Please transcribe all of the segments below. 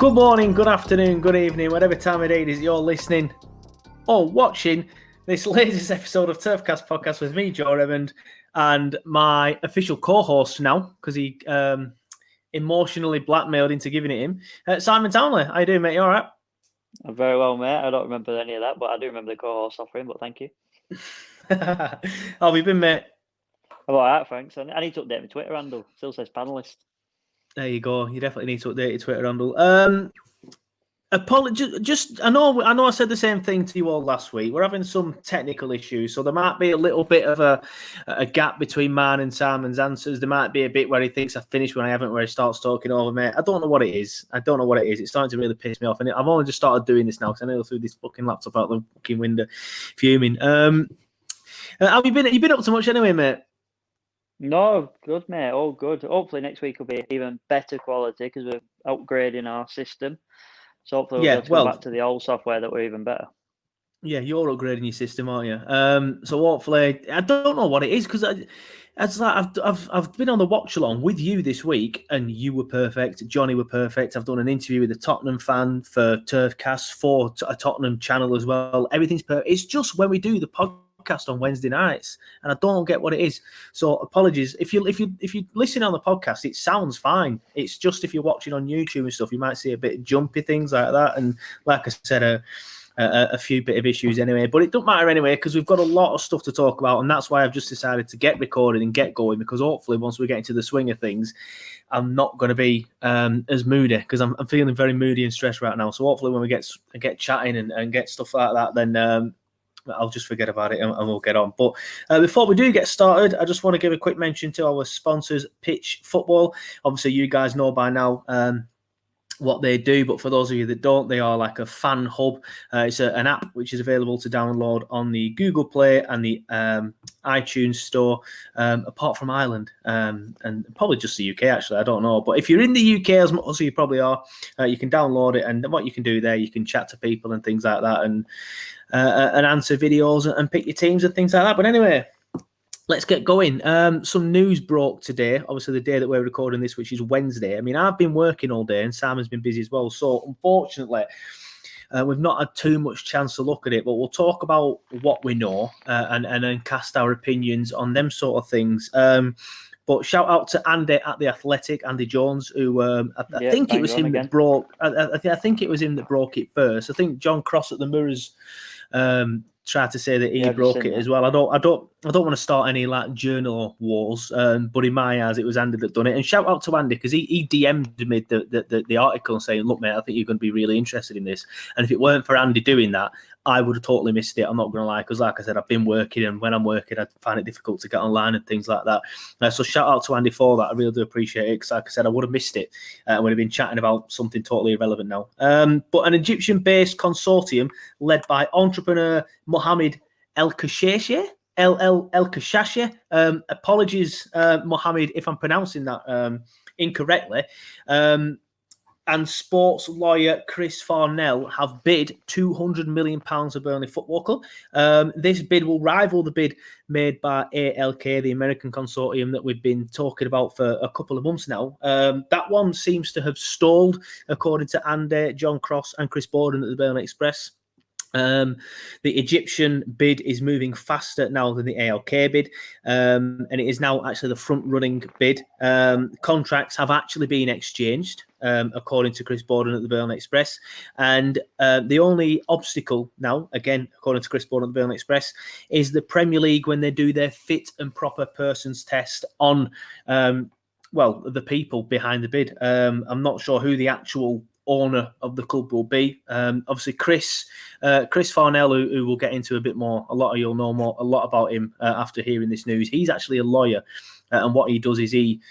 Good morning, good afternoon, good evening, whatever time of day it is you're listening or watching this latest episode of TurfCast podcast with me, Joe Redmond, and my official co-host now, because he emotionally blackmailed into giving it him, Simon Townley. How you doing, mate? You all right? I'm very well, mate. I don't remember any of that, but I do remember the co-host offering, but thank you. How have you been, mate? I'm all right, thanks. I need to update my Twitter handle. Still says panelist. There you go. You definitely need to update your Twitter handle. I know I said the same thing to you all last week. We're having some technical issues, so there might be a little bit of a gap between mine and Simon's answers. There might be a bit where he thinks I've finished when I haven't, where he starts talking over me. I don't know what it is. It's starting to really piss me off, and I've only just started doing this now because I nearly threw this fucking laptop out the fucking window, fuming. Have you been up to much anyway, mate? No, good, mate. All good. Hopefully next week will be even better quality because we're upgrading our system. So hopefully we'll be able to go back to the old software that were even better. Yeah, you're upgrading your system, aren't you? So hopefully, I don't know what it is because I've been on the watch along with you this week, and you were perfect. Johnny were perfect. I've done an interview with a Tottenham fan for TurfCast for a Tottenham channel as well. Everything's perfect. It's just when we do the podcast on Wednesday nights, and I don't get what it is. So apologies if you listen on the podcast, it sounds fine. It's just if you're watching on YouTube and stuff, you might see a bit jumpy things like that, and like I said, a few bit of issues anyway, but it don't matter anyway because we've got a lot of stuff to talk about, and that's why I've just decided to get recorded and get going, because hopefully once we get into the swing of things, I'm not going to be as moody, because I'm feeling very moody and stressed right now. So hopefully when we get chatting and get stuff like that, then I'll just forget about it and we'll get on. But before we do get started, I just want to give a quick mention to our sponsors, Pitch Football. Obviously, you guys know by now what they do, but for those of you that don't, they are like a fan hub. It's an app which is available to download on the Google Play and the iTunes store, apart from Ireland, and probably just the UK, actually, I don't know. But if you're in the UK, as much as you probably are, you can download it, and what you can do there, you can chat to people and things like that, and answer videos and pick your teams and things like that. But anyway, let's get going. Some news broke today, obviously the day that we're recording this, which is Wednesday. I mean, I've been working all day and Simon's been busy as well. So unfortunately, we've not had too much chance to look at it, but we'll talk about what we know and then cast our opinions on them sort of things. But shout out to Andy at The Athletic, Andy Jones, who I think it was him that broke. I think it was him that broke it first. I think John Cross at the Mirrors tried to say that he broke it as well. I don't want to start any like journal wars, but in my eyes, it was Andy that done it. And shout out to Andy because he DM'd me the article saying, "Look, mate, I think you're going to be really interested in this." And if it weren't for Andy doing that, I would have totally missed it. I'm not going to lie, because like I said, I've been working, and when I'm working, I find it difficult to get online and things like that. So shout out to Andy for that. I really do appreciate it, because like I said, I would have missed it. I would have been chatting about something totally irrelevant now. But an Egyptian-based consortium led by entrepreneur Mohamed El Kashashe. Apologies, Mohamed, if I'm pronouncing that incorrectly. And sports lawyer Chris Farnell have bid £200 million of Burnley Football Club. This bid will rival the bid made by ALK, the American consortium that we've been talking about for a couple of months now. That one seems to have stalled, according to Andy, John Cross and Chris Borden at the Burnley Express. The Egyptian bid is moving faster now than the ALK bid, and it is now actually the front-running bid. Contracts have actually been exchanged, according to Chris Borden at the Burnley Express, and the only obstacle now, again, according to Chris Borden at the Burnley Express, is the Premier League when they do their fit and proper persons test on, the people behind the bid. I'm not sure who the actual owner of the club will be. Obviously, Chris Farnell, who we'll get into a bit more. A lot of you'll know a lot about him after hearing this news. He's actually a lawyer, and what he does is he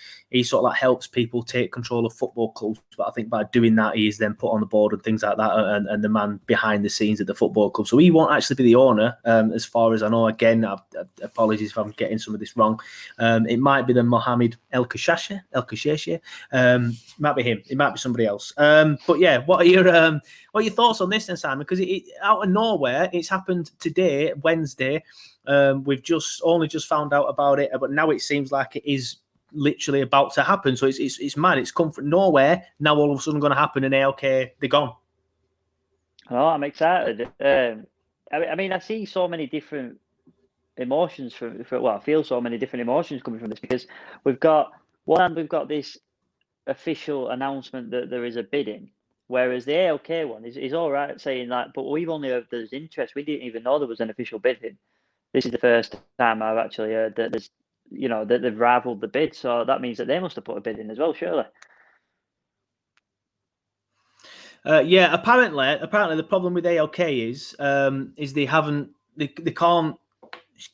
sort of like helps people take control of football clubs. But I think by doing that, he is then put on the board and things like that, and the man behind the scenes at the football club. So he won't actually be the owner, as far as I know. Again, apologies if I'm getting some of this wrong. It might be the Mohamed El Kashashe. Might be him. It might be somebody else. But yeah, what are your thoughts on this then, Simon? Because it out of nowhere, it's happened today, Wednesday. We've only just found out about it, but now it seems like it is literally about to happen. So it's mad. It's come from nowhere. Now all of a sudden going to happen, and ALK, they're gone. Oh, I'm excited. I mean, I see so many different emotions I feel so many different emotions coming from this, because we've got this official announcement that there is a bidding, whereas the ALK one is all right saying that, but we've only heard there's interest. We didn't even know there was an official bidding. This is the first time I've actually heard that there's, that they've rivaled the bid. So that means that they must have put a bid in as well, surely. Yeah, apparently the problem with ALK is they can't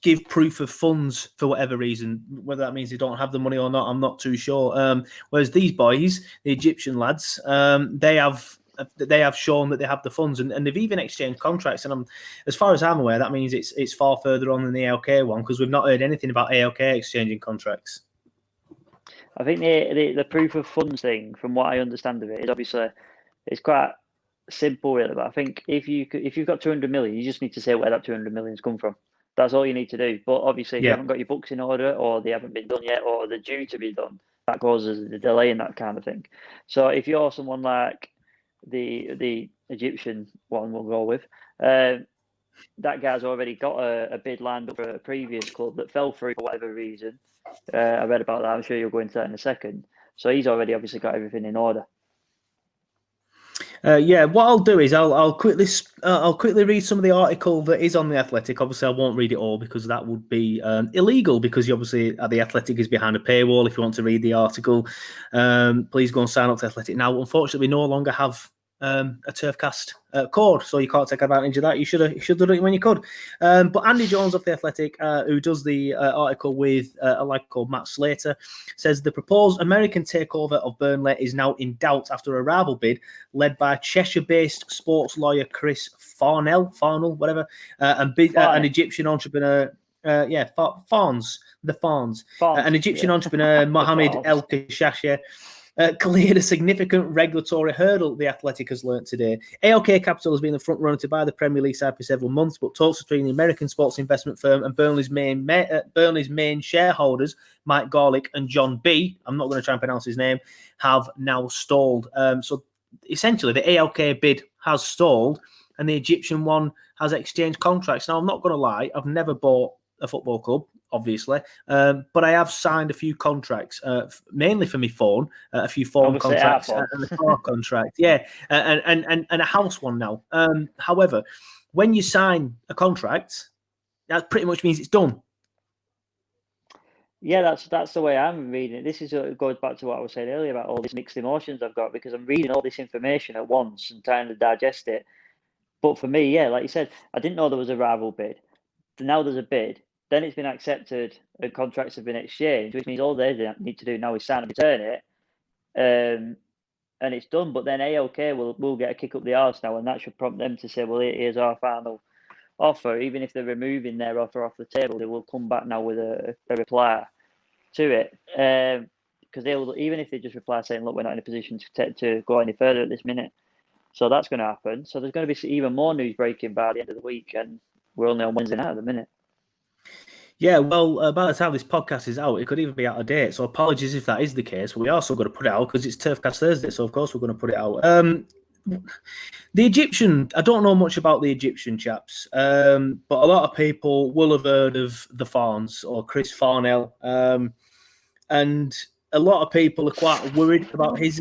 give proof of funds for whatever reason. Whether that means they don't have the money or not, I'm not too sure. Whereas these boys, the Egyptian lads, they have shown that they have the funds, and they've even exchanged contracts. And as far as I'm aware, that means it's far further on than the ALK one, because we've not heard anything about ALK exchanging contracts. I think the proof of funds thing, from what I understand of it, is obviously it's quite simple, really. But I think if you've got 200 million, you just need to say where that 200 million's come from. That's all you need to do. But obviously, if you haven't got your books in order, or they haven't been done yet, or they're due to be done, that causes a delay in that kind of thing. So if you're someone like the Egyptian one, we'll go with, that guy's already got a bid lined up for a previous club that fell through for whatever reason. I read about that. I'm sure you'll go into that in a second. So he's already obviously got everything in order. What I'll do is I'll quickly read some of the article that is on The Athletic. Obviously, I won't read it all because that would be illegal, because obviously The Athletic is behind a paywall. If you want to read the article, please go and sign up to Athletic now. Unfortunately, we no longer have a TurfCast code, so you can't take advantage of that. You should have done it when you could. But Andy Jones of The Athletic, who does the article with a lad called Matt Slater, says the proposed American takeover of Burnley is now in doubt after a rival bid led by Cheshire-based sports lawyer Chris Farnell, and an Egyptian entrepreneur. Farnes, an Egyptian entrepreneur, Mohamed El Kashashe, cleared a significant regulatory hurdle, The Athletic has learnt today. ALK Capital has been the front runner to buy the Premier League side for several months, but talks between the American sports investment firm and Burnley's main shareholders, Mike Gorlick and John B., I'm not going to try and pronounce his name, have now stalled. So essentially, the ALK bid has stalled, and the Egyptian one has exchanged contracts. Now, I'm not going to lie, I've never bought a football club, obviously, but I have signed a few contracts, mainly for my phone, a few phone contracts and a car contract, and a house one now. However, when you sign a contract, that pretty much means it's done. Yeah, that's the way I'm reading it. This is goes back to what I was saying earlier about all these mixed emotions I've got, because I'm reading all this information at once and trying to digest it. But for me, like you said, I didn't know there was a rival bid. Now there's a bid. Then it's been accepted and contracts have been exchanged, which means all they need to do now is sign and return it, and it's done. But then ALK will get a kick up the arse now, and that should prompt them to say, well, here's our final offer. Even if they're removing their offer off the table, they will come back now with a reply to it. Because even if they just reply saying, look, we're not in a position to go any further at this minute. So that's going to happen. So there's going to be even more news breaking by the end of the week, and we're only on Wednesday night at the minute. Yeah, well, by the time this podcast is out, it could even be out of date. So apologies if that is the case. But we are still going to put it out because it's TurfCast Thursday. So, of course, we're going to put it out. The Egyptian, I don't know much about the Egyptian chaps, but a lot of people will have heard of the Farns or Chris Farnell. And a lot of people are quite worried about his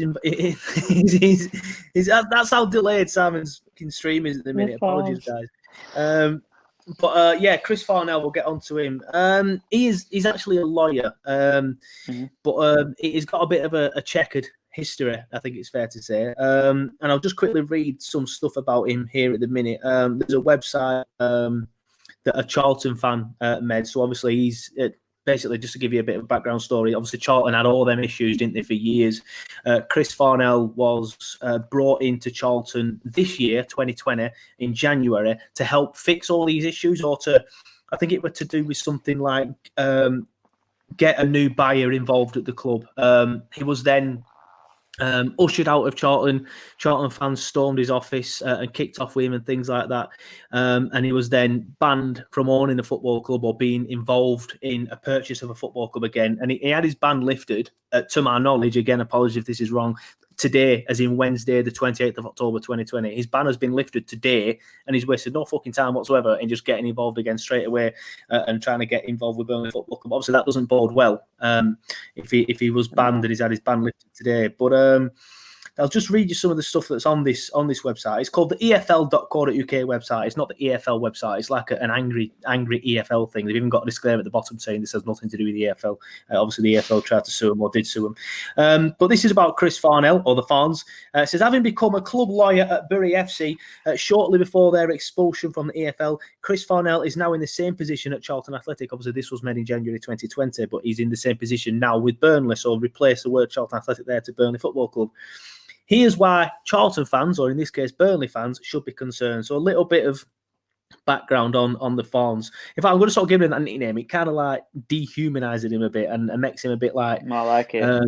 that's how delayed Simon's stream is at the minute. Apologies, guys. But Chris Farnell, we'll get onto him. He's actually a lawyer, but he's got a bit of a checkered history, I think it's fair to say. And I'll just quickly read some stuff about him here at the minute. There's a website that a Charlton fan made. So obviously he's basically, just to give you a bit of a background story, obviously Charlton had all them issues, didn't they, for years. Chris Farnell was brought into Charlton this year, 2020, in January, to help fix all these issues, or I think it was to do with something like get a new buyer involved at the club. He was then ushered out of Charlton. Charlton fans stormed his office and kicked off with him and things like that. And he was then banned from owning a football club or being involved in a purchase of a football club again. And he had his ban lifted, to my knowledge. Again, apologies if this is wrong. Today, as in Wednesday, the 28th of October, 2020. His ban has been lifted today, and he's wasted no fucking time whatsoever in just getting involved again straight away and trying to get involved with Burnley Football Club. Obviously, that doesn't bode well if he was banned and he's had his ban lifted today. But I'll just read you some of the stuff that's on this website. It's called the EFL.co.uk website. It's not the EFL website. It's like an angry EFL thing. They've even got a disclaimer at the bottom saying this has nothing to do with the EFL. Obviously, the EFL tried to sue him or did sue him. But this is about Chris Farnell, or the Farns. It says, having become a club lawyer at Bury FC shortly before their expulsion from the EFL, Chris Farnell is now in the same position at Charlton Athletic. Obviously, this was made in January 2020, but he's in the same position now with Burnley. So replace the word Charlton Athletic there to Burnley Football Club. Here's why Charlton fans, or in this case Burnley fans, should be concerned. So a little bit of background on the Fawns. In fact, I'm going to start giving him that nickname. It kind of like dehumanizes him a bit and makes him a bit like... I like it.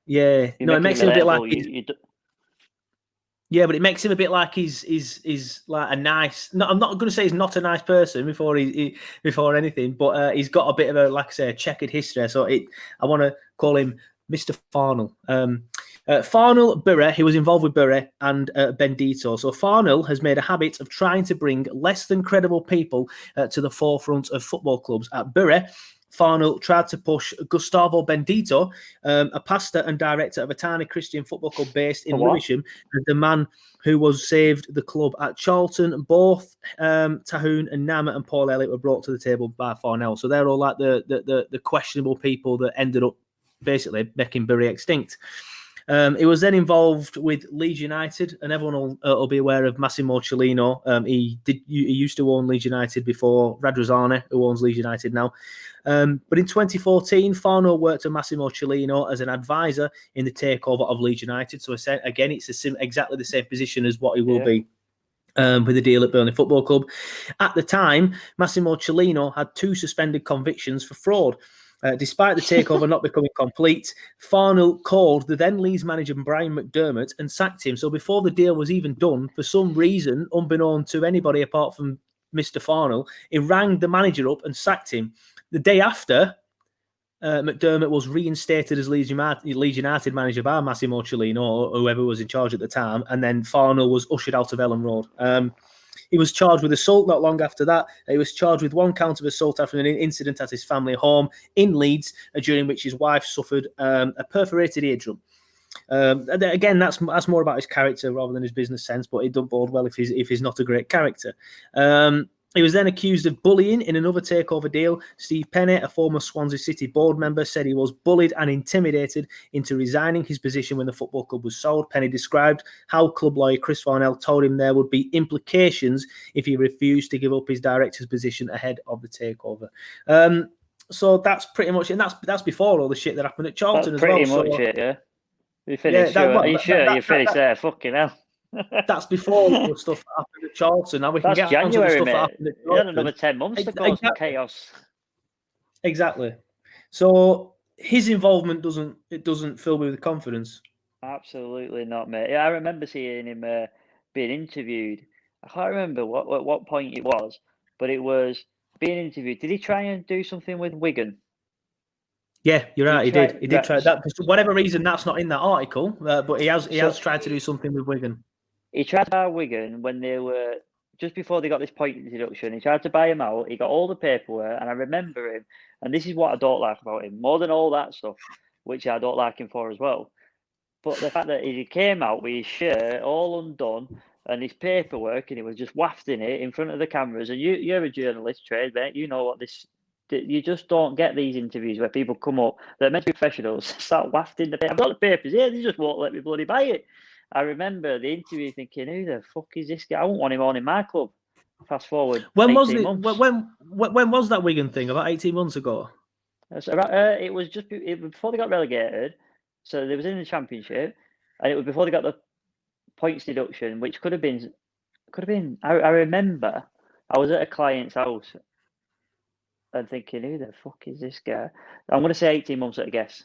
Yeah. No, it makes him a bit like... Yeah, but it makes him a bit like he's like a nice... No, I'm not going to say he's not a nice person before anything, but he's got a bit of a, like I say, a checkered history. So I want to call him Mr. Farnell. Farnell, Bury, he was involved with Bury and Bendito. So Farnell has made a habit of trying to bring less than credible people to the forefront of football clubs. At Bury, Farnell tried to push Gustavo Bendito, a pastor and director of a tiny Christian football club based in Lewisham, as the man who was saved the club at Charlton. Both Tahoon and Nama and Paul Elliott were brought to the table by Farnell. So they're all like the questionable people that ended up basically making Bury extinct. He was then involved with Leeds United, and everyone will be aware of Massimo Cellino. He used to own Leeds United before Radrizzani, who owns Leeds United now. But in 2014, Farnell worked at Massimo Cellino as an advisor in the takeover of Leeds United. So again, it's exactly the same position as what he will be with the deal at Burnley Football Club. At the time, Massimo Cellino had 2 suspended convictions for fraud. Despite the takeover not becoming complete, Farnell called the then Leeds manager Brian McDermott and sacked him. So before the deal was even done, for some reason, unbeknown to anybody apart from Mr. Farnell, he rang the manager up and sacked him. The day after, McDermott was reinstated as Leeds United manager by Massimo Cellino, or whoever was in charge at the time, and then Farnell was ushered out of Ellen Road. He was charged with assault not long after that. He was charged with 1 count of assault after an incident at his family home in Leeds, during which his wife suffered a perforated eardrum. Again, that's more about his character rather than his business sense, but it doesn't bode well if he's not a great character. He was then accused of bullying in another takeover deal. Steve Penney, a former Swansea City board member, said he was bullied and intimidated into resigning his position when the football club was sold. Penney described how club lawyer Chris Farnell told him there would be implications if he refused to give up his director's position ahead of the takeover. So that's pretty much, and that's before all the shit that happened at Charlton as well. Pretty much it, yeah. You finished. Are you sure you finished there? Fucking hell. That's before the stuff that happened at Charlton. Now we can get January, onto the stuff mate. that happened at Charlton. You had another 10 months to cause chaos. Exactly. So his involvement doesn't fill me with confidence. Absolutely not, mate. Yeah, I remember seeing him being interviewed. I can't remember what point it was, but it was being interviewed. Did he try and do something with Wigan? Yeah, you're right. He did. He did try that. For whatever reason, that's not in that article. But he has tried to do something with Wigan. He tried to buy Wigan when they were just before they got this point deduction. He tried to buy him out. He got all the paperwork, and I remember him. And this is what I don't like about him more than all that stuff, which I don't like him for as well. But the fact that he came out with his shirt all undone and his paperwork, and he was just wafting it in front of the cameras. And you're a journalist, Trade, mate. You know what this. You just don't get these interviews where people come up, they're meant to be professionals, start wafting the paper. I've got the papers here, they just won't let me bloody buy it. I remember the interview thinking, who the fuck is this guy? I won't want him on in my club. Fast forward. When was that Wigan thing? About 18 months ago? It was just before they got relegated. So they was in the Championship, and it was before they got the points deduction, which could have been. I remember I was at a client's house and thinking, who the fuck is this guy? I'm going to say 18 months at a guess.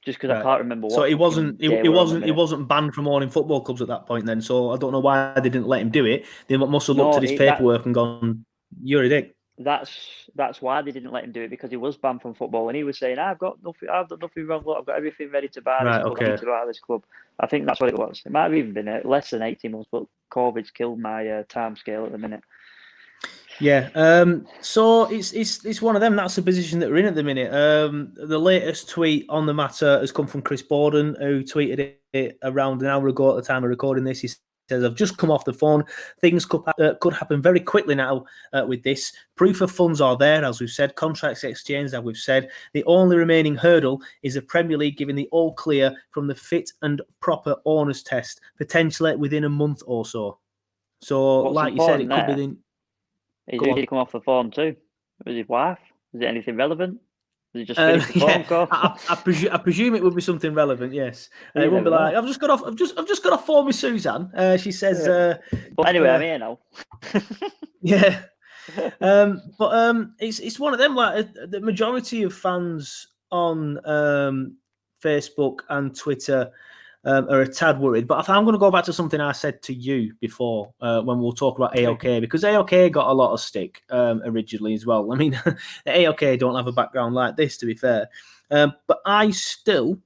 just because I can't remember what. So he wasn't banned from owning football clubs at that point then. So I don't know why they didn't let him do it. They must have looked at his paperwork and gone, "You're a dick." That's why they didn't let him do it, because he was banned from football, and he was saying, I've done nothing wrong. Look, I've got everything ready to buy this club. I need to buy this club. I think that's what it was. It might have even been less than 18 months, but COVID's killed my time scale at the minute. Yeah. So it's one of them. That's the position that we're in at the minute. The latest tweet on the matter has come from Chris Borden, who tweeted it around an hour ago at the time of recording this. He says, I've just come off the phone. Things could happen very quickly now with this. Proof of funds are there, as we've said. Contracts exchanged, as we've said. The only remaining hurdle is the Premier League giving the all clear from the fit and proper owners test, potentially within a month or so. So, like you said, it could be the... Who did he come off the phone to? Was his wife? Was it anything relevant? Was it just finished the phone call? I presume it would be something relevant. Yes, it won't be like I've just got off phone with Suzanne. She says. But anyway, I'm here now. Yeah, but it's one of them. Like the majority of fans on Facebook and Twitter are a tad worried. But I'm going to go back to something I said to you before when we'll talk about AOK, because AOK got a lot of stick originally as well. I mean, the AOK don't have a background like this, to be fair. But I still,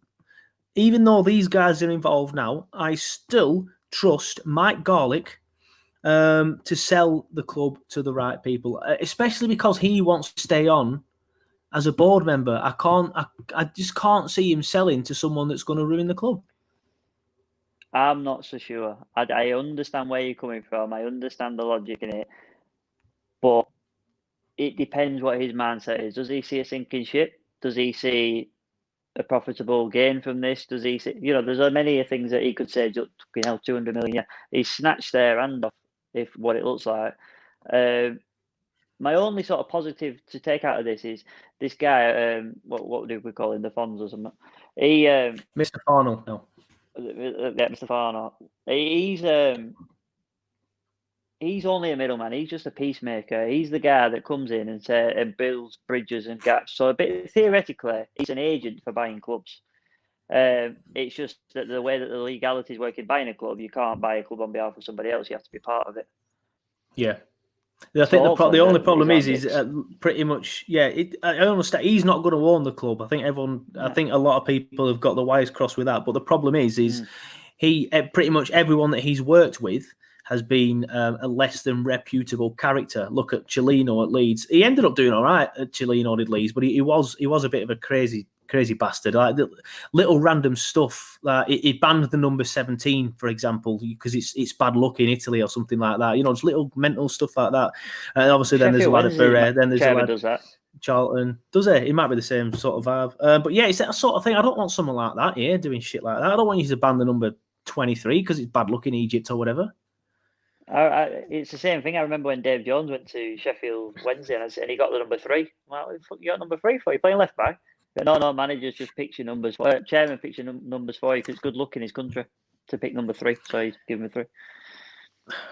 even though these guys are involved now, I still trust Mike Garlick to sell the club to the right people, especially because he wants to stay on as a board member. I just can't see him selling to someone that's going to ruin the club. I'm not so sure. I understand where you're coming from. I understand the logic in it. But it depends what his mindset is. Does he see a sinking ship? Does he see a profitable gain from this? Does he see, there's many things that he could say, 200 million. Yeah. He snatched their hand off, if what it looks like. My only sort of positive to take out of this is this guy, what do we call him? The Fonz or something? Mr. Farnell, no. Yeah, Mr. Farnell. He's only a middleman. He's just a peacemaker. He's the guy that comes in and builds bridges and gaps. So theoretically, he's an agent for buying clubs. It's just that the way that the legalities work in buying a club, you can't buy a club on behalf of somebody else. You have to be part of it. Yeah. I think the only problem is pretty much, I understand he's not going to own the club. I think I think a lot of people have got the wires crossed with that. But the problem is he pretty much everyone that he's worked with has been a less than reputable character. Look at Cellino at Leeds. He ended up doing all right at Cellino at Leeds, but he was a bit of a crazy bastard. Like little random stuff. Like he banned the number 17, for example, because it's bad luck in Italy or something like that. Just little mental stuff like that. And obviously, then there's a lad at Bure. Then there's a lad does that. Charlton. Does he? It might be the same sort of vibe. But yeah, it's that sort of thing. I don't want someone like that here doing shit like that. I don't want you to ban the number 23 because it's bad luck in Egypt or whatever. It's the same thing. I remember when Dave Jones went to Sheffield Wednesday and he got the number 3. Well, what the fuck you got number 3 for? You playing left back? But no, managers just pick your numbers. Chairman picks your numbers for you because it's good luck in his country to pick number 3. So he's giving me 3.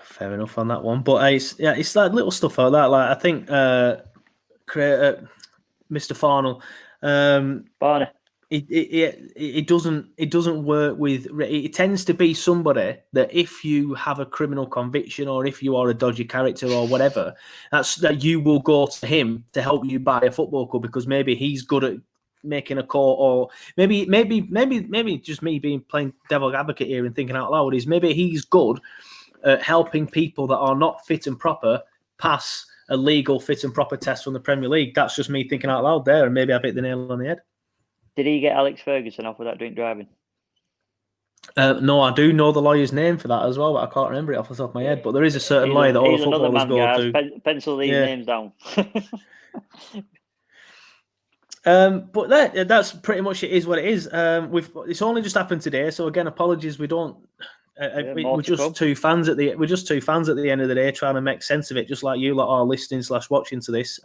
Fair enough on that one. But it's like little stuff like that. Like I think Mr. Farnell, Barney. It doesn't work with. It tends to be somebody that if you have a criminal conviction or if you are a dodgy character or whatever, that you will go to him to help you buy a football club because maybe he's good at making a call, or maybe just me being playing devil's advocate here and thinking out loud is maybe he's good at helping people that are not fit and proper pass a legal fit and proper test from the Premier League. That's just me thinking out loud there, and maybe I've hit the nail on the head. Did he get Alex Ferguson off without drink driving? No, I do know the lawyer's name for that as well, but I can't remember it off the top of my head. But there is a certain lawyer that all the footballers go to. Pencil these names down. But that's pretty much it. Is what it is. It's only just happened today, so again, apologies. We don't. We're just two fans at the end of the day, trying to make sense of it, just like you lot are listening / watching to this.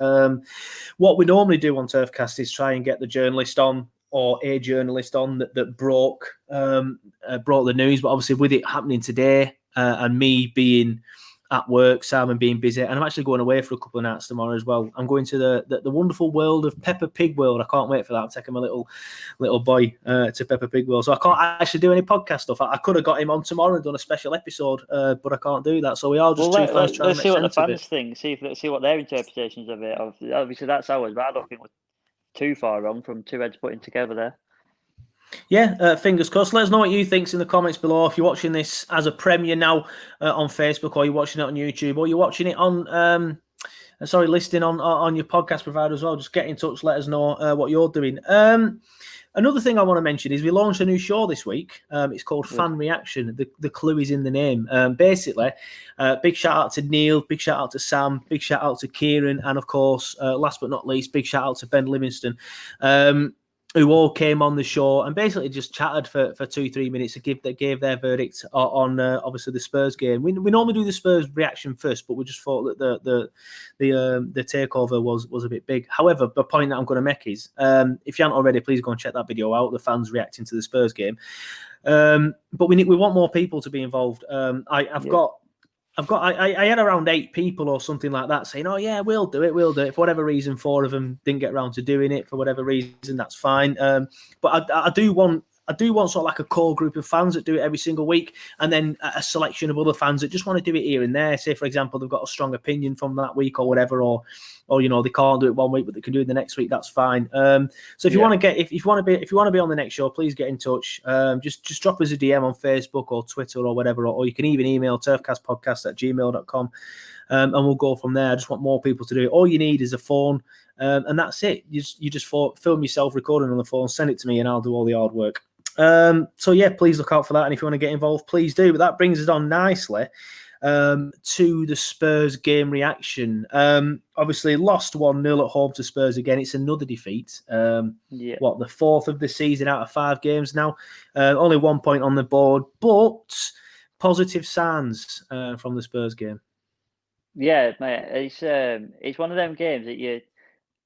What we normally do on TurfCast is try and get the journalist on, or a journalist on that broke the news. But obviously, with it happening today and me being at work, Sam, and being busy. And I'm actually going away for a couple of nights tomorrow as well. I'm going to the wonderful world of Peppa Pig World. I can't wait for that. I'm taking my little boy to Peppa Pig World. So I can't actually do any podcast stuff. I could have got him on tomorrow and done a special episode, but I can't do that. So we are just two fans trying to make sense of it. Let's see what the fans think. See what their interpretations of it. Obviously, that's ours, but I don't think we're too far wrong from two heads putting together there. Yeah, fingers crossed. Let us know what you think in the comments below. If you're watching this as a premiere now on Facebook, or you're watching it on YouTube, or you're watching it on, listening on your podcast provider as well, just get in touch. Let us know what you're doing. Another thing I want to mention is we launched a new show this week. It's called Fan Reaction. The clue is in the name. Basically, big shout out to Neil, big shout out to Sam, big shout out to Kieran, and of course, last but not least, big shout out to Ben Livingston, who all came on the show and basically just chatted for 2-3 minutes to gave their verdict on obviously the Spurs game. We normally do the Spurs reaction first, but we just thought that the takeover was a bit big. However, the point that I'm going to make is, if you haven't already, please go and check that video out. The fans reacting to the Spurs game, but we want more people to be involved. I had around 8 people or something like that saying, "Oh yeah, we'll do it." For whatever reason, 4 of them didn't get around to doing it. For whatever reason, that's fine. But I do want sort of like a core group of fans that do it every single week, and then a selection of other fans that just want to do it here and there. Say, for example, they've got a strong opinion from that week or whatever, or they can't do it one week, but they can do it the next week. That's fine. So if you want to be on the next show, please get in touch. Just drop us a DM on Facebook or Twitter or whatever, or you can even email turfcastpodcast@gmail.com, and we'll go from there. I just want more people to do it. All you need is a phone, and that's it. You just film yourself recording on the phone, send it to me, and I'll do all the hard work. So yeah, please look out for that. And if you want to get involved, please do. But that brings us on nicely to the Spurs game reaction. Obviously lost 1-0 at home to Spurs again. It's another defeat. The 4th of the season out of 5 games now. Only 1 point on the board, but positive signs from the Spurs game. Yeah, mate. It's one of them games that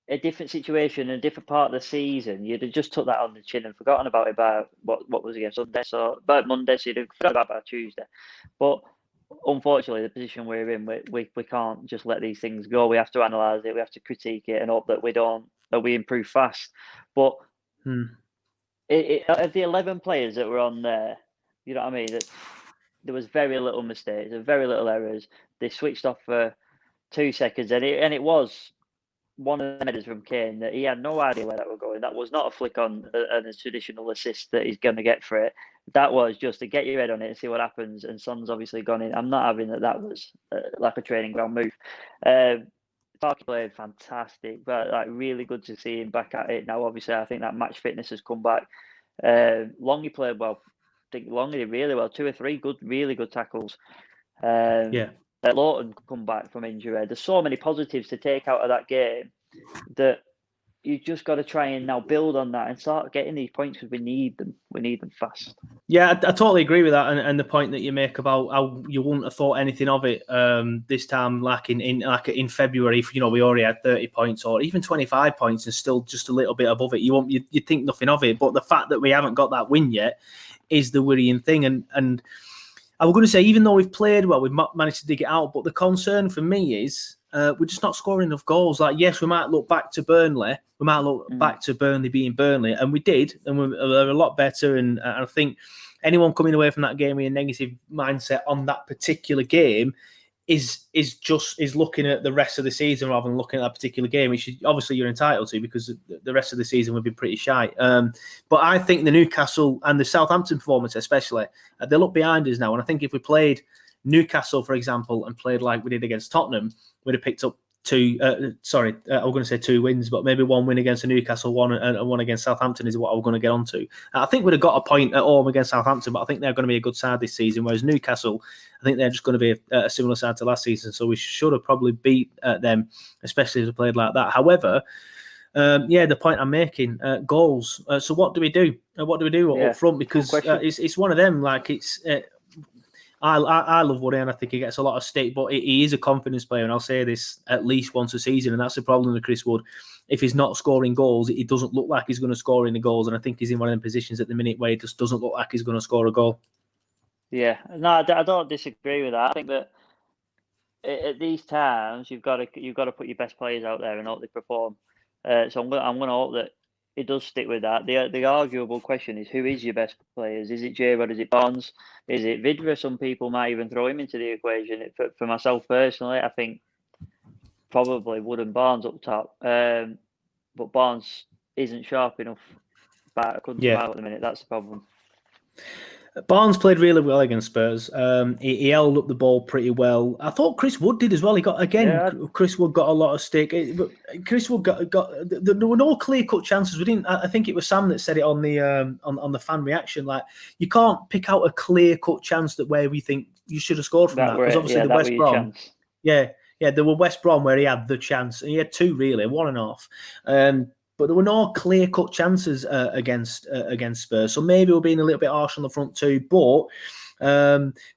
a different situation, a different part of the season, you'd have just took that on the chin and forgotten about it by what was against Sunday, so by Monday, so you'd have forgotten about it by Tuesday. But unfortunately, the position we're in, we can't just let these things go. We have to analyse it, we have to critique it, and hope that we improve fast. But of the 11 players that were on there, you know what I mean? There was very little mistakes, very little errors. They switched off for 2 seconds, and it was one of the headers from Kane that he had no idea where that was going. That was not a flick on and a traditional assist that he's going to get for it. That was just to get your head on it and see what happens. And Son's obviously gone in. I'm not having that was like a training ground move. Tarky played fantastic, but like really good to see him back at it now. Obviously, I think that match fitness has come back. Longy played well. I think Longy did really well. 2 or 3 really good tackles. Lawton come back from injury. There's so many positives to take out of that game that you just got to try and now build on that and start getting these points because we need them. We need them fast. Yeah, I totally agree with that, and the point that you make about how you wouldn't have thought anything of it this time, like in February. We already had 30 points or even 25 points and still just a little bit above it. You'd think nothing of it, but the fact that we haven't got that win yet is the worrying thing. And I was going to say, even though we've played well, we've managed to dig it out. But the concern for me is we're just not scoring enough goals. Like, yes, we might look back to Burnley. We might look back to Burnley being Burnley. And we did. And we're a lot better. And I think anyone coming away from that game with a negative mindset on that particular game is looking at the rest of the season rather than looking at that particular game, which obviously you're entitled to because the rest of the season would be pretty shy. But I think the Newcastle and the Southampton performance especially, they look behind us now. And I think if we played Newcastle, for example, and played like we did against Tottenham, we'd have picked up 2 wins, but maybe 1 win against the Newcastle, one against Southampton is what I'm going to get onto. I think we'd have got a point at home against Southampton, but I think they're going to be a good side this season, whereas Newcastle, I think they're just going to be a similar side to last season, so we should have probably beat them, especially if we played like that. However, the point I'm making, goals. So what do we do? Up front? Because it's one of them, like it's... I love Woody and I think he gets a lot of stick, but he is a confidence player, and I'll say this at least once a season, and that's the problem with Chris Wood. If he's not scoring goals, it doesn't look like he's going to score any goals, and I think he's in one of them positions at the minute where it just doesn't look like he's going to score a goal. Yeah, no, I don't disagree with that. I think that at these times, you've got to put your best players out there and hope they perform. So I'm gonna hope that it does stick with that. The arguable question is, who is your best players? Is it J-Rod? Is it Barnes? Is it Vidra? Some people might even throw him into the equation. For myself personally, I think probably Wood and Barnes up top. But Barnes isn't sharp enough back. I couldn't come out at the minute. That's the problem. Barnes played really well against Spurs. He held up the ball pretty well. I thought Chris Wood did as well. He got Chris Wood got a lot of stick. But Chris Wood got. There were no clear cut chances. We didn't. I think it was Sam that said it on the on the fan reaction. Like, you can't pick out a clear cut chance that where we think you should have scored from that. Because obviously the West Brom. Yeah, there were West Brom where he had the chance, and he had two really, 1.5. But there were no clear-cut chances against Spurs. So maybe we're being a little bit harsh on the front too. But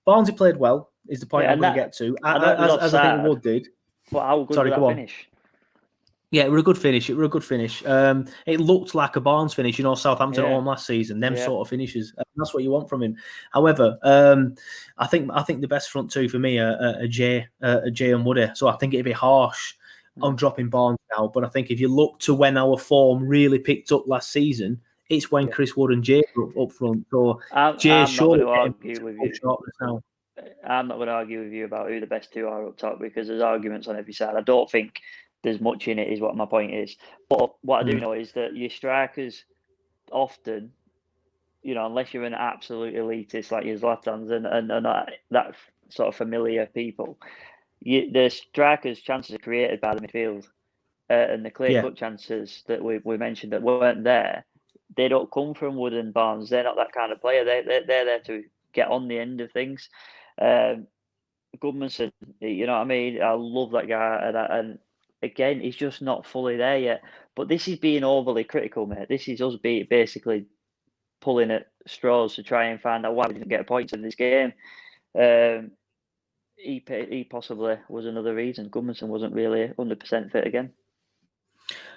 Barnsley played well, is the point I'm going to get to. As I think Wood did. But how good was that finish? Yeah, it was a good finish. It looked like a Barnes finish, Southampton at home last season. Them sort of finishes. That's what you want from him. However, I think the best front two for me are Jay and Woody. So I think it'd be harsh on dropping Barnes now, but I think if you look to when our form really picked up last season, it's when Chris Wood and Jay were up front. So Jay's surely argue with you. Now. I'm not going to argue with you about who the best two are up top, because there's arguments on every side. I don't think there's much in it, is what my point is. But what I do know is that your strikers often, unless you're an absolute elitist like your Zlatans and that sort of familiar people, the strikers' chances are created by the midfield, and the clear-cut chances that we mentioned that weren't there, they don't come from Wood and Barnes. They're not that kind of player. They're there to get on the end of things. Goodmanson, you know what I mean? I love that guy, and again, he's just not fully there yet. But this is being overly critical, mate. This is us basically pulling at straws to try and find out why we didn't get points in this game. He possibly was another reason. Goodmanson wasn't really 100% fit again.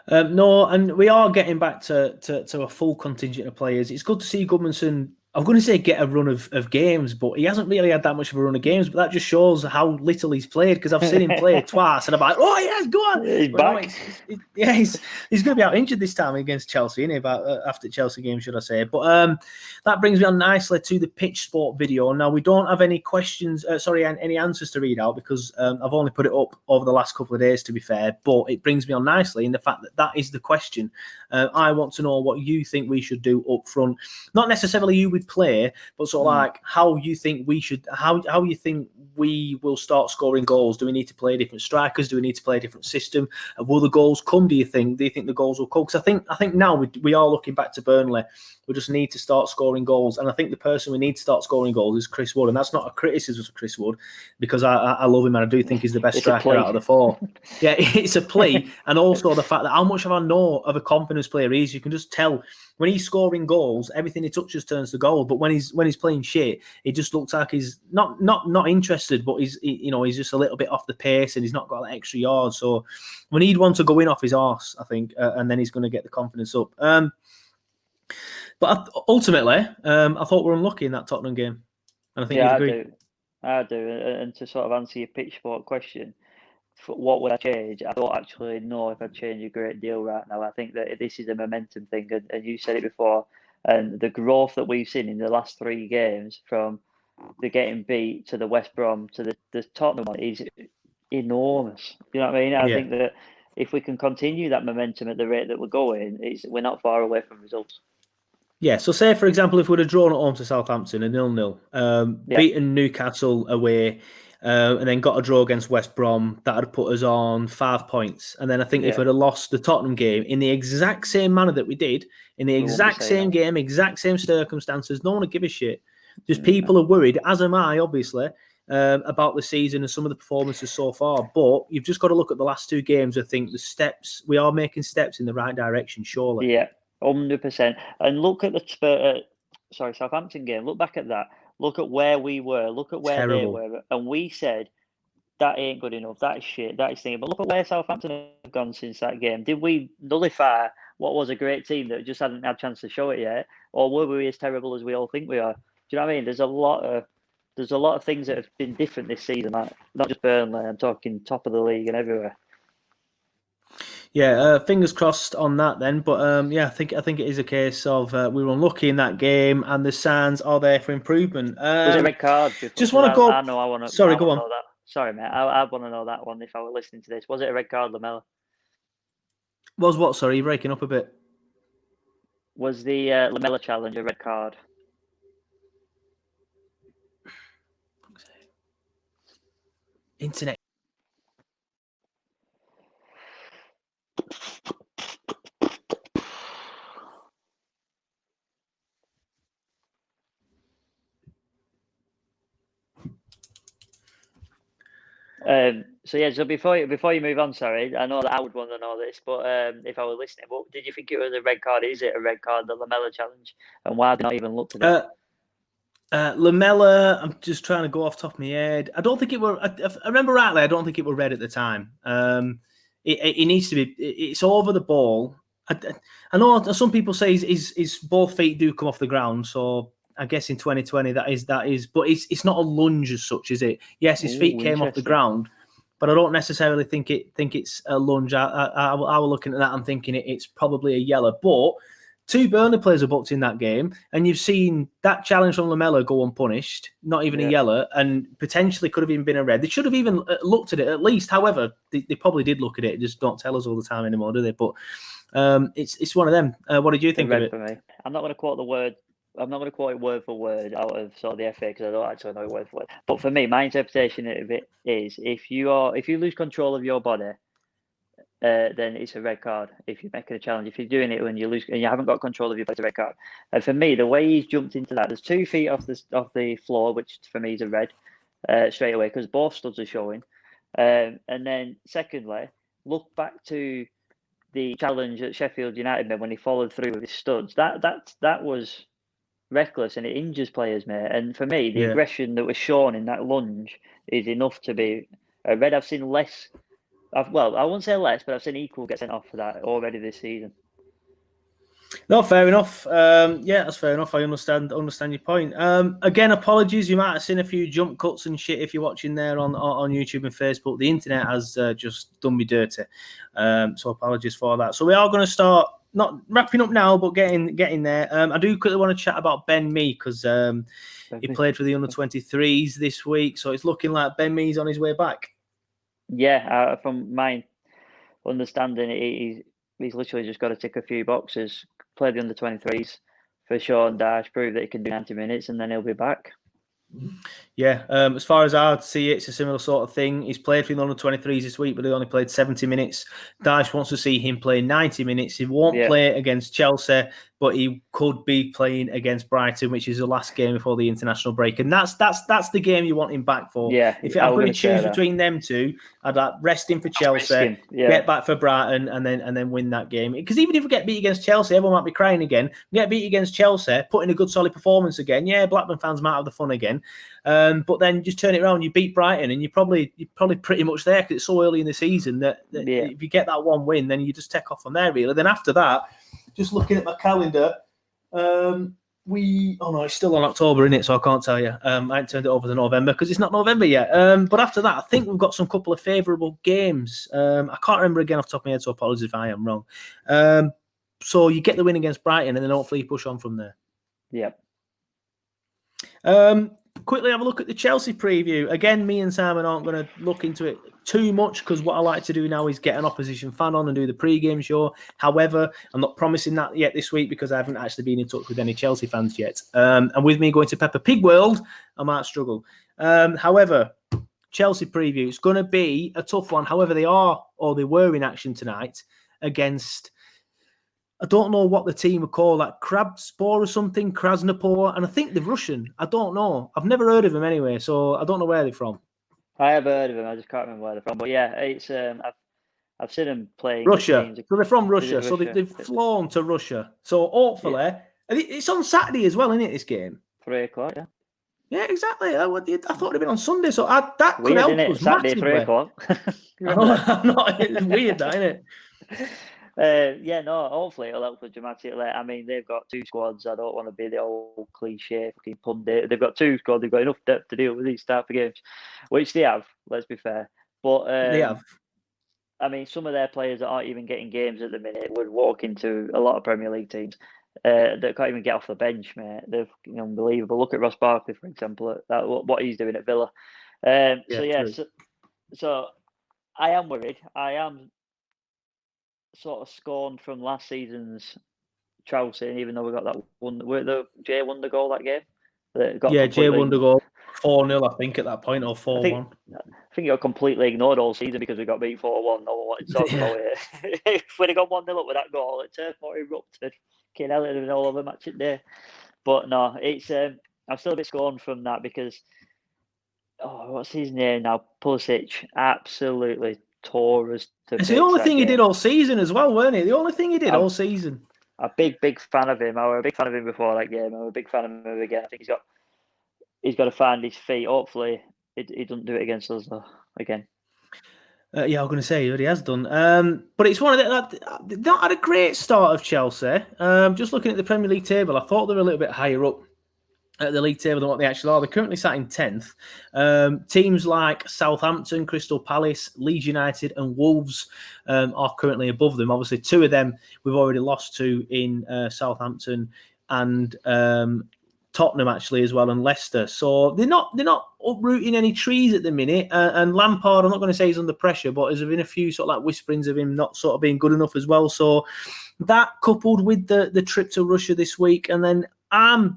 No, and we are getting back to a full contingent of players. It's good to see Goodmanson, I'm going to say, get a run of games, but he hasn't really had that much of a run of games. But that just shows how little he's played, because I've seen him play twice, and I'm like, oh yes, go on. He's back. He's going to be out injured this time against Chelsea, isn't he? After Chelsea game, should I say? But that brings me on nicely to the pitch sport video. Now, we don't have any questions, any answers to read out, because I've only put it up over the last couple of days, to be fair. But it brings me on nicely in the fact that is the question. I want to know what you think we should do up front. Not necessarily who we play, but sort of like how you think we should, how you think we will start scoring goals. Do we need to play different strikers? Do we need to play a different system? Will the goals come, do you think? Do you think the goals will come? Because I think now we are looking back to Burnley. We just need to start scoring goals. And I think the person we need to start scoring goals is Chris Wood. And that's not a criticism of Chris Wood, because I love him and I do think he's the best striker out of the four. Yeah, it's a plea. And also the fact that how much of I know of a confidence player he is, you can just tell when he's scoring goals, everything he touches turns to goal. But when he's playing shit, it just looks like he's not interested, but he's just a little bit off the pace and he's not got that extra yard. So we need one to go in off his arse, I think, and then he's going to get the confidence up. But ultimately, I thought we were unlucky in that Tottenham game, and I think you'd agree. I do. And to sort of answer your pitch sport question, what would I change? I don't actually know if I'd change a great deal right now. I think that this is a momentum thing, and you said it before, and the growth that we've seen in the last 3 games, from the getting beat to the West Brom to the Tottenham one, is enormous. You know what I mean? I think that if we can continue that momentum at the rate that we're going, we're not far away from results. Yeah, so say, for example, if we'd have drawn at home to Southampton, a 0-0, beaten Newcastle away, and then got a draw against West Brom, that would put us on 5 points. And then I think if we'd have lost the Tottenham game in the exact same manner that we did, in the exact same game, exact same circumstances, no one would give a shit. Just people are worried, as am I, obviously, about the season and some of the performances so far. But you've just got to look at the last 2 games. I think we are making steps in the right direction, surely. Yeah. 100%. And look at the Southampton game. Look back at that. Look at where we were. Look at where they were. And we said, that ain't good enough. That is shit. That is thing. But look at where Southampton have gone since that game. Did we nullify what was a great team that just hadn't had a chance to show it yet? Or were we as terrible as we all think we are? Do you know what I mean? There's a lot of there's a lot of things that have been different this season. Like, not just Burnley. I'm talking top of the league and everywhere. Yeah, fingers crossed on that then. But yeah, I think it is a case of we were unlucky in that game, and the signs are there for improvement. Was it a red card? Just want to go. I know. I want to. Sorry, go on. Know that. Sorry, mate. I want to know that one. If I were listening to this, was it a red card, Lamella? Was what? Sorry, you're breaking up a bit. Was the Lamella challenge a red card? Internet. So before you move on, sorry, I know that I would want to know this, but if I were listening, what did you think it was a red card? Is it a red card, the Lamella challenge, and why have they not even looked at it? Lamella, I'm just trying to go off the top of my head. I don't think it were. If I remember rightly, I don't think it were red at the time. It needs to be. It's over the ball. I know some people say his both feet do come off the ground, so I guess in 2020 that is. But it's not a lunge as such, is it? Yes, his feet came off the ground, but I don't necessarily think it's a lunge. I was looking at that and thinking it's probably a yellow, but. 2 Burnley players are booked in that game, and you've seen that challenge from Lamella go unpunished, not even a yellow, and potentially could have even been a red. They should have even looked at it at least. However, they probably did look at it. Just don't tell us all the time anymore, do they? But it's one of them. What did you think of it? For me. I'm not going to quote the word. I'm not going to quote it word for word out of sort of the FA because I don't actually know it word for word. But for me, my interpretation of it is if you lose control of your body. Then it's a red card if you're making a challenge. If you're doing it when you lose and you haven't got control of your body, it's a red card. And for me, the way he's jumped into that, there's 2 feet off the floor, which for me is a red straight away because both studs are showing. And then secondly, look back to the challenge at Sheffield United made when he followed through with his studs. That was reckless and it injures players, mate. And for me, the aggression that was shown in that lunge is enough to be a red. I've seen less. I won't say less, but I've seen equal get sent off for that already this season. No, fair enough. Yeah, that's fair enough. I understand your point. Again, apologies. You might have seen a few jump cuts and shit if you're watching there on YouTube and Facebook. The internet has just done me dirty. So apologies for that. So we are going to start not wrapping up now, but getting there. I do quickly want to chat about Ben Mee because he played for the under-23s this week. So it's looking like Ben Mee's on his way back. Yeah, from my understanding, he's literally just got to tick a few boxes, play the under-23s for Sean Dyche, prove that he can do 90 minutes, and then he'll be back. Yeah, as far as I'd see it, it's a similar sort of thing. He's played for the under-23s this week, but he only played 70 minutes. Dyche wants to see him play 90 minutes. He won't play against Chelsea, but he could be playing against Brighton, which is the last game before the international break. And that's the game you want him back for. Yeah, if I'm going to choose between them two, I'd rest him for Chelsea, get back for Brighton, and then win that game. Because even if we get beat against Chelsea, everyone might be crying again. Get beat against Chelsea, put in a good solid performance again. Yeah, Blackburn fans might have the fun again. But then just turn it around. You beat Brighton, and you're probably pretty much there because it's so early in the season that if you get that one win, then you just take off from there. Really. Then after that, just looking at my calendar, it's still on October, isn't it? So I can't tell you. I haven't turned it over to November because it's not November yet. But after that, I think we've got some couple of favourable games. I can't remember again off the top of my head, so apologies if I am wrong. So you get the win against Brighton, and then hopefully you push on from there. Yep. Quickly have a look at the Chelsea preview. Again, me and Simon aren't going to look into it too much because what I like to do now is get an opposition fan on and do the pre-game show. However, I'm not promising that yet this week because I haven't actually been in touch with any Chelsea fans yet. And with me going to Peppa Pig World, I might struggle. However, Chelsea preview, it's going to be a tough one. However, they were in action tonight against... I don't know what the team would call that, Krabspor or something, Krasnopor, and I think they're Russian. I don't know. I've never heard of them anyway, so I don't know where they're from. I have heard of them. I just can't remember where they're from. But yeah, it's I've seen them playing. Russia. So they're from Russia. So they've flown to Russia. So hopefully, it's on Saturday as well, isn't it? This game 3:00. Yeah. Yeah, exactly. I thought it'd been on Sunday, so that could help us Saturday massively. 3:00. It's weird, that, isn't it? No, hopefully it'll help us dramatically. I mean, they've got 2 squads. I don't want to be the old cliche fucking pundit. They've got 2 squads. They've got enough depth to deal with these type of games, which they have, let's be fair. But They have. I mean, some of their players that aren't even getting games at the minute would walk into a lot of Premier League teams that can't even get off the bench, mate. They're unbelievable. Look at Ross Barkley, for example, what he's doing at Villa. So I am worried. I am sort of scorned from last season's Chelsea, even though we got that one. The Jay won the goal that game. Jay won the goal 4-0, I think, at that point, or 4-1. I think it got completely ignored all season because we got beat 4-1. No one wanted to talk about it. If we'd have got 1-0 up with that goal, it turned more erupted. Kane Elliott and all over match it day. But no, it's I'm still a bit scorned from that because what's his name now? Pulisic absolutely tore us to bits. It's the only thing he did all season as well, weren't it? The only thing he did all season. A big fan of him. I was a big fan of him before that game. I'm a big fan of him again. I think he's got to find his feet. Hopefully, he doesn't do it against us though, again. I was going to say he already has done. But it's one of the not had a great start of Chelsea. Just looking at the Premier League table, I thought they were a little bit higher up at the league table than what they actually are. They're currently sat in 10th. Teams like Southampton, Crystal Palace, Leeds United and Wolves are currently above them. Obviously, 2 of them we've already lost to in Southampton and Tottenham actually as well, and Leicester. So they're not uprooting any trees at the minute. And Lampard, I'm not going to say he's under pressure, but there's been a few sort of like whisperings of him not sort of being good enough as well. So that coupled with the trip to Russia this week, and then I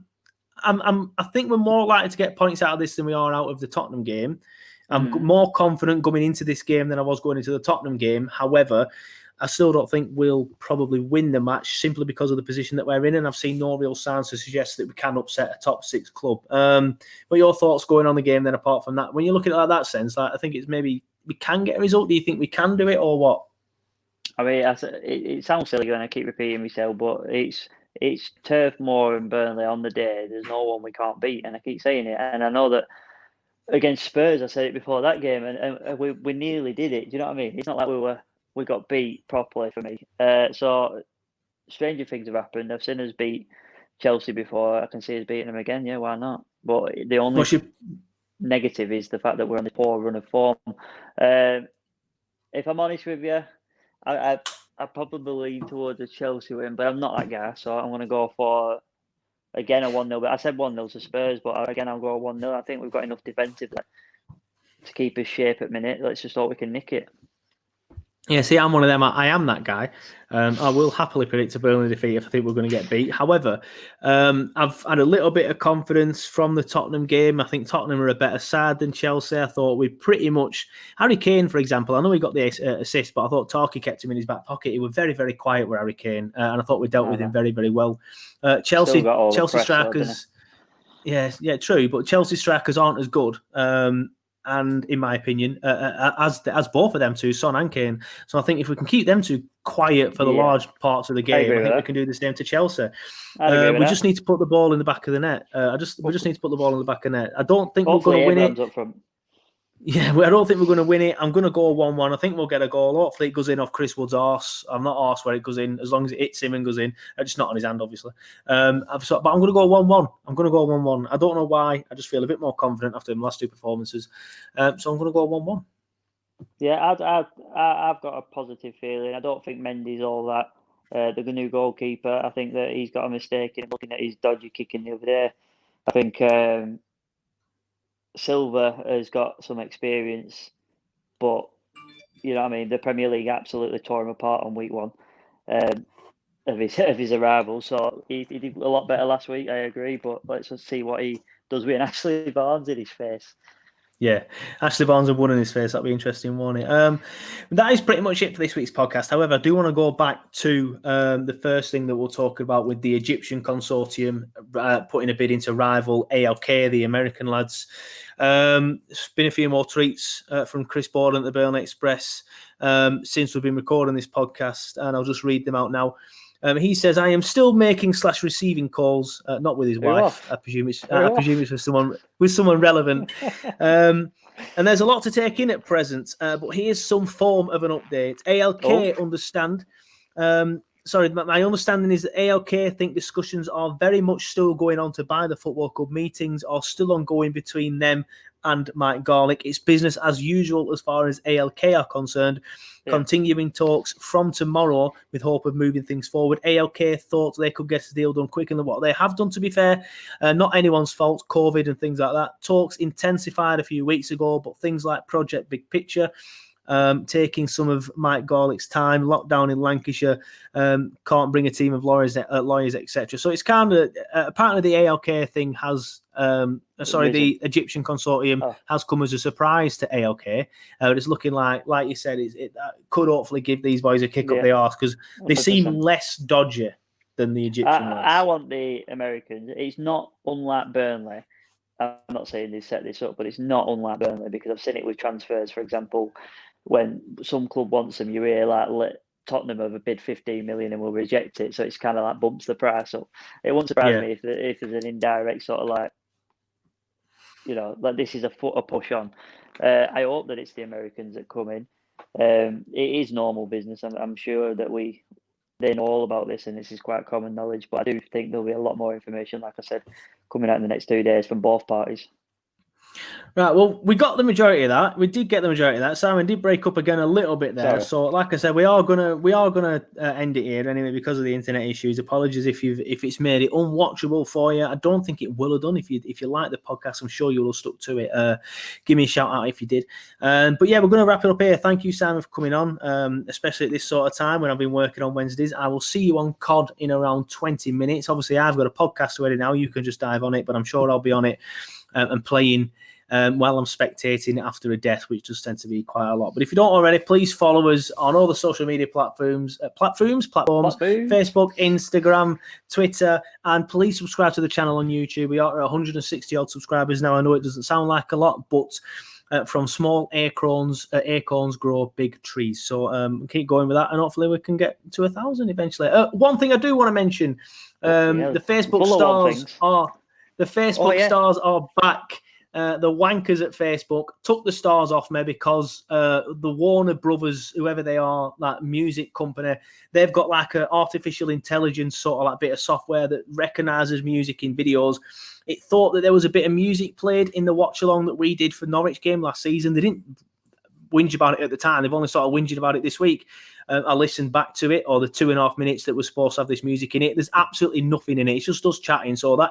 think we're more likely to get points out of this than we are out of the Tottenham game. I'm more confident going into this game than I was going into the Tottenham game. However, I still don't think we'll probably win the match simply because of the position that we're in, and I've seen no real signs to suggest that we can upset a top 6 club. What your thoughts going on the game then, apart from that? When you look at it like that sense, I think it's maybe we can get a result. Do you think we can do it or what? I mean, it sounds silly when I keep repeating myself, but it's Turf Moor and Burnley on the day. There's no one we can't beat, and I keep saying it. And I know that against Spurs, I said it before that game, and we nearly did it. Do you know what I mean? It's not like we got beat properly for me. So stranger things have happened. I've seen us beat Chelsea before. I can see us beating them again. Yeah, why not? But the only negative is the fact that we're on this poor run of form. If I'm honest with you, I probably lean towards a Chelsea win, but I'm not that guy, so I'm going to go for, again, a 1-0. But I said 1-0 to Spurs, but again, I'll go 1-0. I think we've got enough defensively to keep us shape at minute. Let's just hope we can nick it. Yeah, see, I'm one of them. I am that guy. I will happily predict a Burnley defeat if I think we're going to get beat. However, I've had a little bit of confidence from the Tottenham game. I think Tottenham are a better side than Chelsea. I thought we pretty much... Harry Kane, for example, I know he got the assist, but I thought Tarky kept him in his back pocket. He was very, very quiet with Harry Kane, and I thought we dealt with him very, very well. Chelsea strikers... Yeah, true, but Chelsea strikers aren't as good. And in my opinion, as both of them two, Son and Kane. So I think if we can keep them two quiet for the large parts of the game, I think we can do the same to Chelsea. We just need to put the ball in the back of the net. We just need to put the ball in the back of the net. I don't think we're going to win it. Yeah, I don't think we're going to win it. I'm going to go 1-1. I think we'll get a goal. Hopefully it goes in off Chris Wood's arse. I'm not arse where it goes in, as long as it hits him and goes in. Just not on his hand, obviously. But I'm going to go 1-1. I'm going to go 1-1. I don't know why. I just feel a bit more confident after the last 2 performances. So I'm going to go 1-1. Yeah, I've got a positive feeling. I don't think Mendy's all that. The new goalkeeper, I think that he's got a mistake in looking at his dodgy kicking the other day. I think... Silva has got some experience, but you know what I mean, the Premier League absolutely tore him apart on week 1 of his arrival. So he did a lot better last week, I agree, but let's just see what he does with Ashley Barnes in his face. Yeah, Ashley Barnes and one in his face. That'll be interesting, won't it? That is pretty much it for this week's podcast. However, I do want to go back to the first thing that we'll talk about with the Egyptian consortium putting a bid into rival ALK, the American lads. There's been a few more tweets from Chris Borden at the Burnley Express since we've been recording this podcast, and I'll just read them out now. He says, "I am still making / receiving calls, not with his wife. I presume it's with someone relevant. And there's a lot to take in at present. But here's some form of an update. ALK understand Sorry, my understanding is that ALK think discussions are very much still going on to buy the football club. Meetings are still ongoing between them and Mike Garlick. It's business as usual as far as ALK are concerned. Yeah. Continuing talks from tomorrow with hope of moving things forward. ALK thought they could get a deal done quicker than what they have done, to be fair. Not anyone's fault, COVID and things like that. Talks intensified a few weeks ago, but things like Project Big Picture, taking some of Mike Garlick's time, lockdown in Lancashire, can't bring a team of lawyers, etc. So it's kind of apparently the ALK thing has, the Egyptian consortium has come as a surprise to ALK. It's looking like you said, it could hopefully give these boys a kick up the arse because they seem less dodgy than the Egyptian ones. I want the Americans. It's not unlike Burnley. I'm not saying they set this up, but it's not unlike Burnley because I've seen it with transfers, for example. When some club wants them, you hear like Tottenham have a bid 15 million and will reject it. So it's kind of like bumps the price up. It won't surprise me if there's an indirect sort of like, like this is a push on. I hope that it's the Americans that come in. It is normal business. I'm sure that they know all about this and this is quite common knowledge. But I do think there'll be a lot more information, like I said, coming out in the next 2 days from both parties. Right, well, we got the majority of that. We did get the majority of that. Simon did break up again a little bit there. Sorry. So, like I said, we are gonna end it here anyway because of the internet issues. Apologies if it's made it unwatchable for you. I don't think it will have done. If you like the podcast, I'm sure you'll have stuck to it. Give me a shout out if you did. But yeah, we're gonna wrap it up here. Thank you, Simon, for coming on, especially at this sort of time when I've been working on Wednesdays. I will see you on COD in around 20 minutes. Obviously, I've got a podcast already now. You can just dive on it, but I'm sure I'll be on it and playing. While I'm spectating after a death, which does tend to be quite a lot. But if you don't already, please follow us on all the social media platforms, Facebook, Instagram, Twitter, and please subscribe to the channel on YouTube. We are at 160 odd subscribers now. I know it doesn't sound like a lot, but from small acorns grow big trees. So keep going with that, and hopefully we can get to 1,000 eventually. One thing I do want to mention: the Facebook stars are back. The wankers at Facebook took the stars off me because the Warner Brothers, whoever they are, that music company, they've got like an artificial intelligence sort of like bit of software that recognises music in videos. It thought that there was a bit of music played in the watch along that we did for Norwich game last season. They didn't whinge about it at the time. They've only sort of whinged about it this week. I listened back to it, or the 2.5 minutes that was supposed to have this music in it. There's absolutely nothing in it. It's just us chatting. So that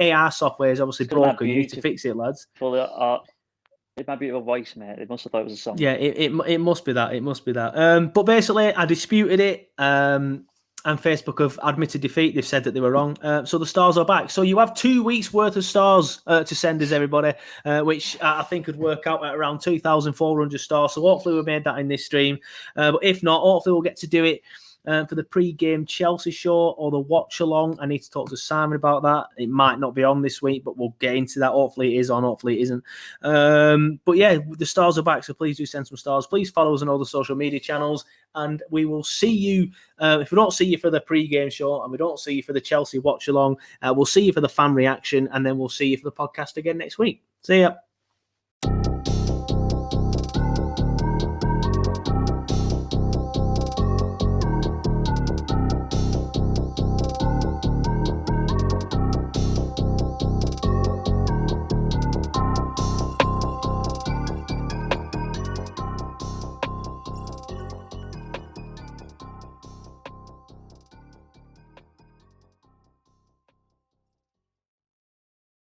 AI software is obviously broken. You need to fix it, lads. It might be a voice, mate. They must have thought it was a song. Yeah, it must be that. It must be that. But basically, I disputed it, and Facebook have admitted defeat. They've said that they were wrong. So the stars are back. So you have 2 weeks worth of stars to send us, everybody, which I think could work out at around 2,400 stars. So hopefully we made that in this stream. But if not, hopefully we'll get to do it for the pre-game Chelsea show or the watch-along. I need to talk to Simon about that. It might not be on this week, but we'll get into that. Hopefully it is on, hopefully it isn't. But yeah, the stars are back, so please do send some stars. Please follow us on all the social media channels, and we will see you, if we don't see you for the pre-game show and we don't see you for the Chelsea watch-along, we'll see you for the fan reaction, and then we'll see you for the podcast again next week. See ya.